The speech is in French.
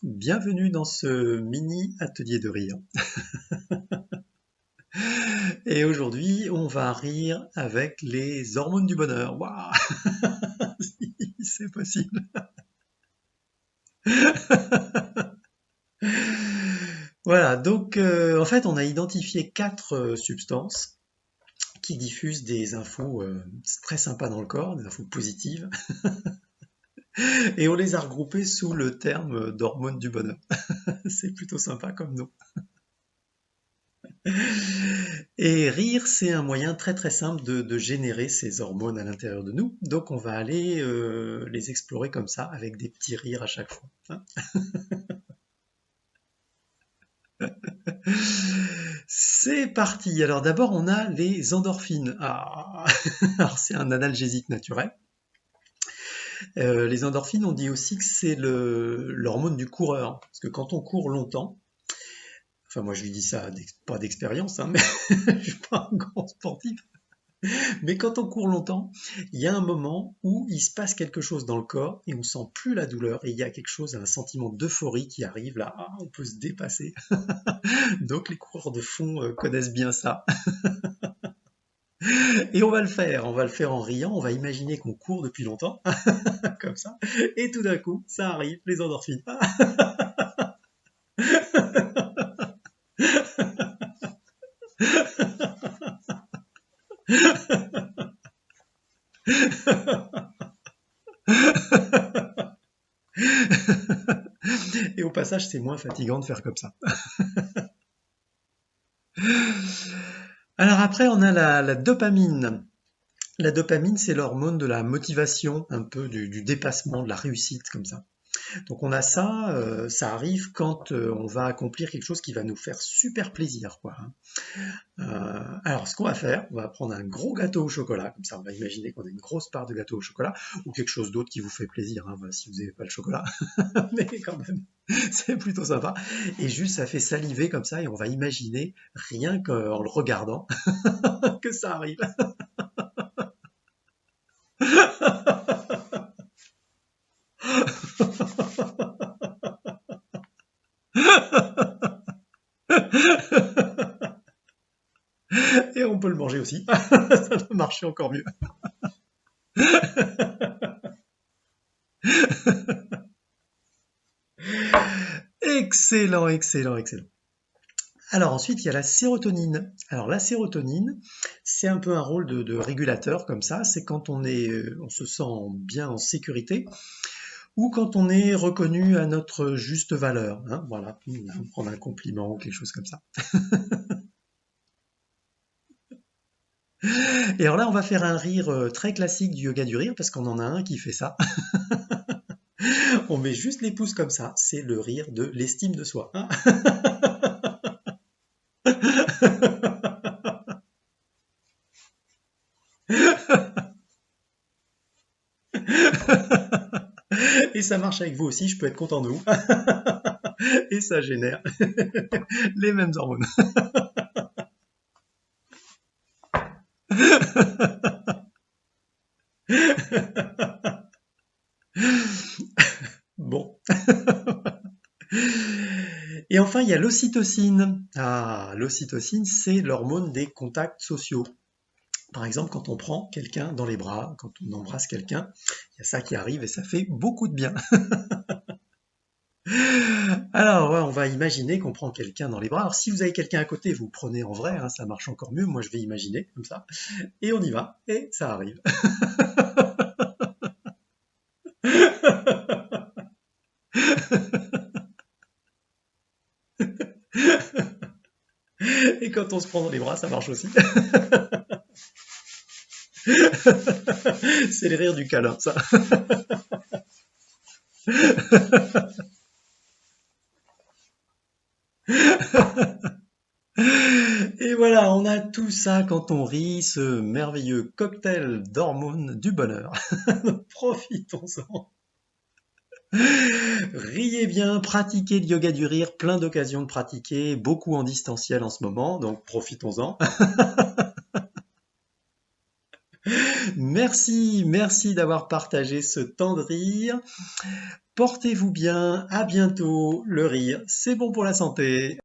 Bienvenue dans ce mini atelier de rire. Et aujourd'hui, on va rire avec les hormones du bonheur. Waouh, si c'est possible. Voilà, donc en fait, on a identifié 4 substances qui diffusent des infos très sympas dans le corps, des infos positives, et on les a regroupées sous le terme d'hormones du bonheur. C'est plutôt sympa comme nom. Et rire, c'est un moyen très très simple de générer ces hormones à l'intérieur de nous. Donc on va aller les explorer comme ça, avec des petits rires à chaque fois, hein. C'est parti. Alors d'abord, on a les endorphines. Ah, alors c'est un analgésique naturel. Les endorphines, on dit aussi que c'est l'hormone du coureur. Parce que quand on court longtemps, enfin moi je lui dis ça pas d'expérience, hein, mais je suis pas un grand sportif. Mais quand on court longtemps, il y a un moment où il se passe quelque chose dans le corps et on sent plus la douleur et il y a quelque chose, un sentiment d'euphorie qui arrive là, ah, on peut se dépasser. Donc les coureurs de fond connaissent bien ça. Et on va le faire en riant, on va imaginer qu'on court depuis longtemps, comme ça, et tout d'un coup, ça arrive, les endorphines. Et au passage, c'est moins fatigant de faire comme ça. Alors après, on a la dopamine. La dopamine, c'est l'hormone de la motivation, un peu du dépassement, de la réussite, comme ça. Donc on a ça, ça arrive quand on va accomplir quelque chose qui va nous faire super plaisir, quoi, hein. Alors ce qu'on va faire, on va prendre un gros gâteau au chocolat, comme ça on va imaginer qu'on a une grosse part de gâteau au chocolat, ou quelque chose d'autre qui vous fait plaisir, hein, voilà, si vous n'avez pas le chocolat, mais quand même, c'est plutôt sympa. Et juste ça fait saliver comme ça, et on va imaginer, rien qu'en le regardant, que ça arrive. Et on peut le manger aussi, ça va marcher encore mieux. Excellent, excellent, excellent. Alors ensuite, il y a la sérotonine. Alors la sérotonine, c'est un peu un rôle de régulateur comme ça. C'est quand on se sent bien en sécurité ou quand on est reconnu à notre juste valeur, hein, voilà, prendre un compliment ou quelque chose comme ça. Et alors là, on va faire un rire très classique du yoga du rire parce qu'on en a un qui fait ça. On met juste les pouces comme ça. C'est le rire de l'estime de soi, hein. Et ça marche avec vous aussi. Je peux être content de vous. Et ça génère les mêmes hormones. Bon. Et enfin, il y a l'ocytocine. Ah, l'ocytocine, c'est l'hormone des contacts sociaux. Par exemple, quand on prend quelqu'un dans les bras, quand on embrasse quelqu'un, il y a ça qui arrive et ça fait beaucoup de bien. Alors, ouais, on va imaginer qu'on prend quelqu'un dans les bras. Alors, si vous avez quelqu'un à côté, vous le prenez en vrai, hein, ça marche encore mieux. Moi, je vais imaginer comme ça. Et on y va, et ça arrive. Et quand on se prend dans les bras, ça marche aussi. C'est les rires du câlin, ça. Et voilà, on a tout ça quand on rit, ce merveilleux cocktail d'hormones du bonheur. Profitons-en. Riez bien, pratiquez le yoga du rire, plein d'occasions de pratiquer, beaucoup en distanciel en ce moment, donc profitons-en. Merci. merci d'avoir partagé ce temps de rire. Portez-vous bien, à bientôt. Le rire, c'est bon pour la santé.